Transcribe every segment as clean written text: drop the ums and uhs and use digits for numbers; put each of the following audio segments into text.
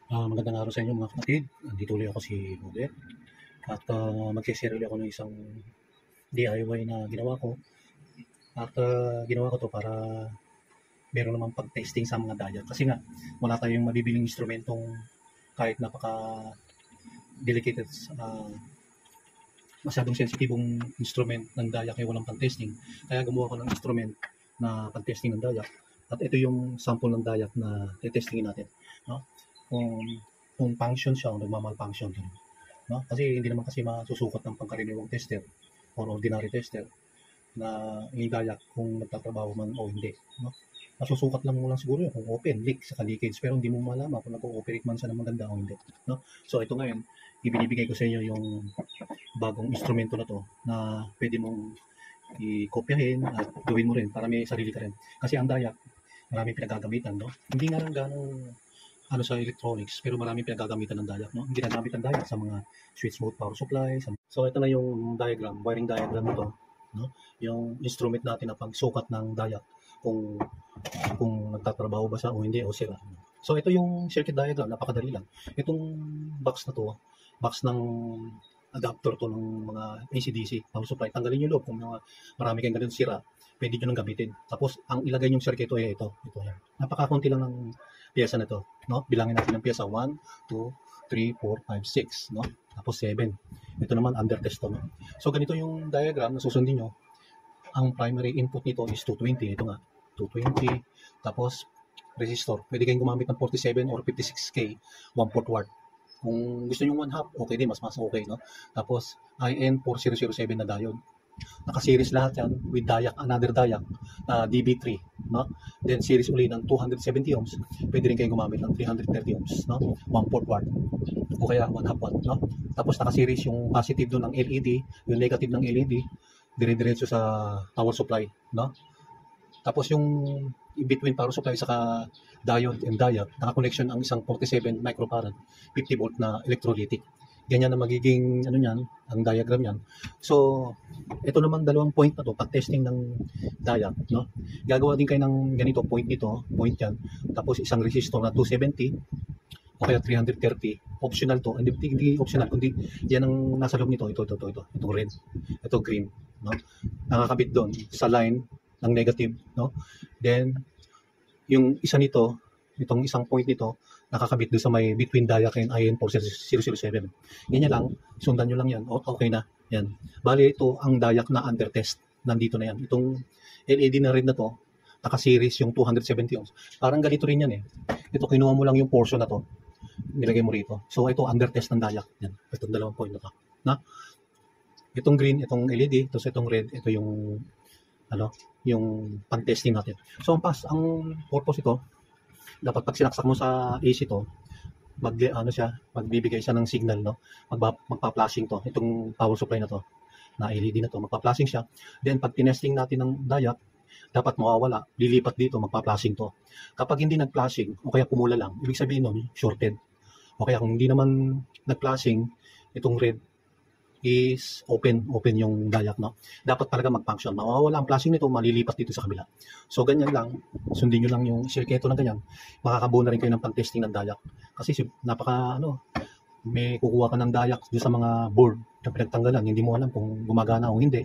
Magandang araw sa inyo mga kapatid. Nandito ulit ako si Robert at magsishare ulit ako ng isang DIY na ginawa ko. At ginawa ko to para meron naman pag-testing sa mga dayak. Kasi nga, wala tayong mabibiling instrumentong kahit napaka-delicate, masyadong sensitibong instrument ng dayak ay walang pang-testing. Kaya gumawa ko ng instrument na pang-testing ng dayak. At ito yung sample ng dayak na testingin natin. No? Kung function siya o nagmamalfunction. No? Kasi hindi naman kasi masusukat ng pangkaraniwang tester or ordinary tester na dayak kung nagtatrabaho man o hindi. No? Masusukat lang mo lang siguro yun kung open, leak, sa leakage, pero hindi mo malaman kung nag-ooperate man siya ng maganda o hindi. No? So ito ngayon, ibinibigay ko sa inyo yung bagong instrumento na to na pwede mong i-kopyahin at gawin mo rin para may sarili ka rin. Kasi ang dayak, maraming pinagagamitan, no? Hindi nga lang ganong sa electronics, pero maraming pinagagamitan ng dayak, no? Ginagamit ang dayak sa mga switch mode power supply. So ito na yung diagram, wiring diagram nito, no? Yung instrument natin na pagsukat ng dayak kung nagtatrabaho ba siya o hindi o sira. So ito yung circuit diagram, napakadali lang. Itong box na to, box ng adapter to ng mga AC/DC power supply. Tanggalin yung loob kung marami kayong ganun sira, pwede nyo nang gamitin. Tapos ang ilagay yung circuit ay ito yan. Napakakunti lang ng piyesa na to, no? Bilangin natin ng piyesa 1, 2, 3, 4, 5, 6, no? Tapos 7. Ito naman under test to, no? So ganito yung diagram na susundin nyo. Ang primary input nito is 220. Ito nga, 220. Tapos resistor. Pwede kayong gumamit ng 47 or 56K, 1/4 watt. Kung gusto nyo 1/2, okay din, mas okay, no? Tapos IN4007 na diode. Naka-series lahat yan with dayak, another dayak, DB3, no? Then series uli ng 270 ohms. Pwede rin kayong gumamit ng 330 ohms, no? 1/4 watt o kaya 1/2 watt, no? Tapos naka-series yung positive doon ng LED, yung negative ng LED, dire-diretso sa power supply, no? Tapos yung in between power supply saka diode and dayak, naka-connection ang isang 47 microfarad 50 volt na electrolytic. Ganyan na magiging niyan, ang diagram niyan. So, ito naman dalawang point na to, pag-testing ng dayak, no? Gagawa din kayo ng ganito, point dito, point yan. Tapos isang resistor na 270 o kaya 330. Optional to, hindi optional, kundi yan ang nasa loob nito, ito, itong red, ito green, no? Nakakabit doon sa line ng negative, no? Then, yung isa nito, itong isang point nito, nakakabit doon sa may between dayak and IN4007. Ganyan lang, sundan nyo lang yan. Okay na, yan. Bali, ito ang dayak na under test. Nandito na yan. Itong LED na red na to, naka-series yung 270 ohms. Parang ganito rin yan eh. Ito, kinuha mo lang yung portion na to, nilagay mo rito. So, ito under test ng dayak. Yan. Itong dalawang point na to. Na? Itong green, itong LED, tapos itong red, ito yung yung pan-testing natin. So, ang purpose ito, dapat pag sinaksak mo sa AC to, magbibigay siya ng signal, no? Magpa-flashing to, itong power supply na to, na LED na to, magpa-flashing siya. Then pag tinesting natin ng dayak, dapat mawawala, lilipat dito, magpa-flashing to. Kapag hindi nag-flashing, o kaya pumula lang, ibig sabihin nun, shorted. O kaya kung hindi naman nag-flashing, itong red is open yung dayak, no? Dapat talaga mag-function. Mawawala ang flashing nito, malilipat dito sa kabila. So, ganyan lang. Sundin nyo lang yung sirketo ng ganyan. Makakabuo na rin kayo ng pang-testing ng dayak. Kasi may kukuha ka ng dayak doon sa mga board na pinagtanggalan. Hindi mo alam kung gumagana o hindi.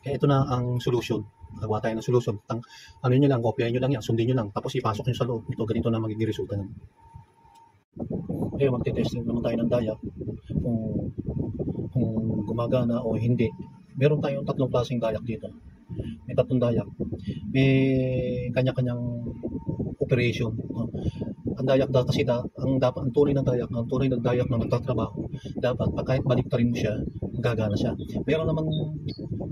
Kaya ito na ang solution. Magawa tayo ng solution. Nyo lang, kopyahin nyo lang yan, sundin nyo lang. Tapos ipasok nyo sa loob. Ito, ganito na magiging resulta nun. Okay, magte-testing naman tayo ng dayak. Kung gumagana o hindi. Meron tayong tatlong klaseng dayak dito. May tatlong dayak. May kanya-kanyang operation. Ang dayak kasi ang tunay ng dayak na nagtatrabaho, dapat kahit baliktarin mo siya, gagana siya. Meron namang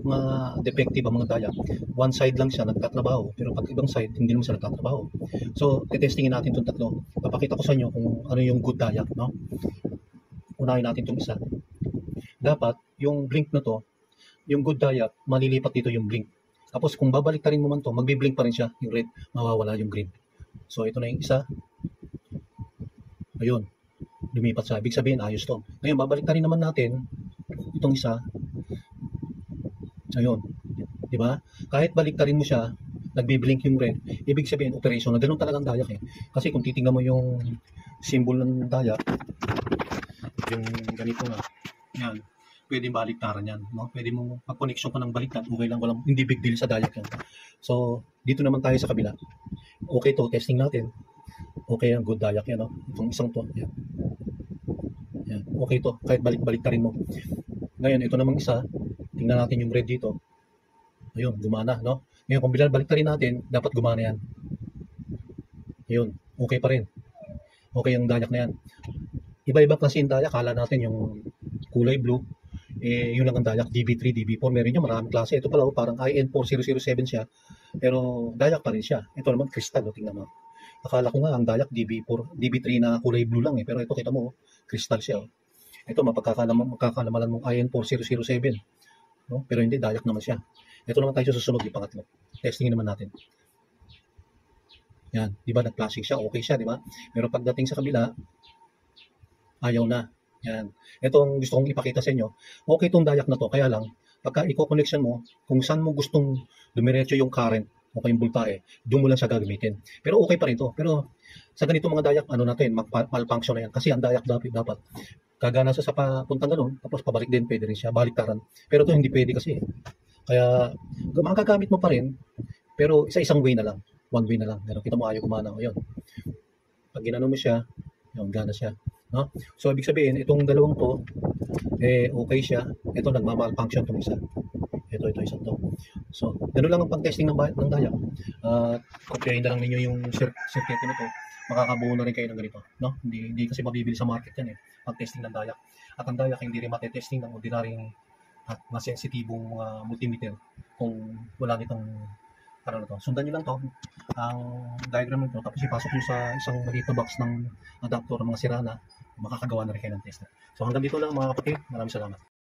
mga defective ang mga dayak. One side lang siya nagtatrabaho, pero pag ibang side, hindi naman siya nagtatrabaho. So, testingin natin itong tatlo. Papakita ko sa inyo kung ano yung good dayak, no? Unahin natin itong isa. Dapat, yung blink na to, yung good dayak, malilipat dito yung blink. Tapos, kung babaliktarin mo man to, magbi-blink pa rin siya, yung red, mawawala yung green. So, ito na yung isa. Ayun, lumipat siya. Ibig sabihin, ayos to. Ngayon, babaliktarin naman natin itong isa. Ayun, di ba? Kahit baliktarin mo siya, nagbi-blink yung red, ibig sabihin, operation na ganun talagang dayak eh. Kasi kung titingnan mo yung symbol ng dayak, yung ganito nga, yan, pwede baliktaran yan, no? Pwede mo pag-connection ka ng baliktad, okay lang, walang, hindi big deal sa dayak yan. So, dito naman tayo sa kabila. Okay to, testing natin. Okay ang good dayak yan, no? Itong isang to, yan. Yan. Okay to, kahit balik-baliktarin mo. Ngayon, ito namang isa, tingnan natin yung red dito. Ayun, gumana, no? Ngayon, kung baliktarin natin, dapat gumana yan. Ayun, okay pa rin. Okay ang dayak na yan. Iba-iba kasi yung dayak, kala natin yung kulay blue, yun lang ang dayak, DB3, DB4, meron nyo maraming klase. Ito pala, parang IN4007 siya, pero dayak pa rin siya. Ito naman, crystal, tingnan mo. Akala ko nga, ang dayak DB4, DB3 na kulay blue lang pero ito, kita mo, crystal siya. Ito, magkakalamalan mong IN4007, no? Pero hindi, dayak naman siya. Ito naman tayo susunod, yung pangatlo. Testingin naman natin. Yan, di ba, nag-flashing siya, okay siya, di ba? Pero pagdating sa kabila, ayaw na. Yan. Ito ang gusto kong ipakita sa inyo. Okay itong dayak na to, kaya lang, pagka i-connection mo, kung saan mo gustong dumiretso yung current, o yung voltahe, doon mo lang siya gagamitin. Pero okay pa rin to. Pero sa ganito mga dayak, ano natin, malfunction na yan. Kasi ang dayak dapat gagana sa papuntang ganun, tapos pabalik din, pwede rin siya, baliktaran. Pero to hindi pwede kasi. Kaya, magagamit mo pa rin, pero isa-isang way na lang. One way na lang. Ganun, kita mo ayaw gumana. Yun. Pag ginano mo siya, yun, gana siya. No? So, ibig sabihin, itong dalawang to, okay siya. Ito, nagmamalfunction itong isa. Ito, isa to. So, gano'n lang ang pag-testing ng dayak. Kopyahin na lang ninyo yung circuit nito. Makakabuo na rin kayo ng ganito. No? Hindi kasi mabibili sa market yan pag-testing ng dayak. At ang dayak, hindi rin matetesting ng ordinaryong at masensitibong multimeter kung wala nitong sundan nyo lang to, ang diagram nito, tapos ipasok nyo sa isang maliit na box ng adapter ng mga sirana, makakagawa na rin kayo ng tester. So hanggang dito lang mga kapatid, maraming salamat.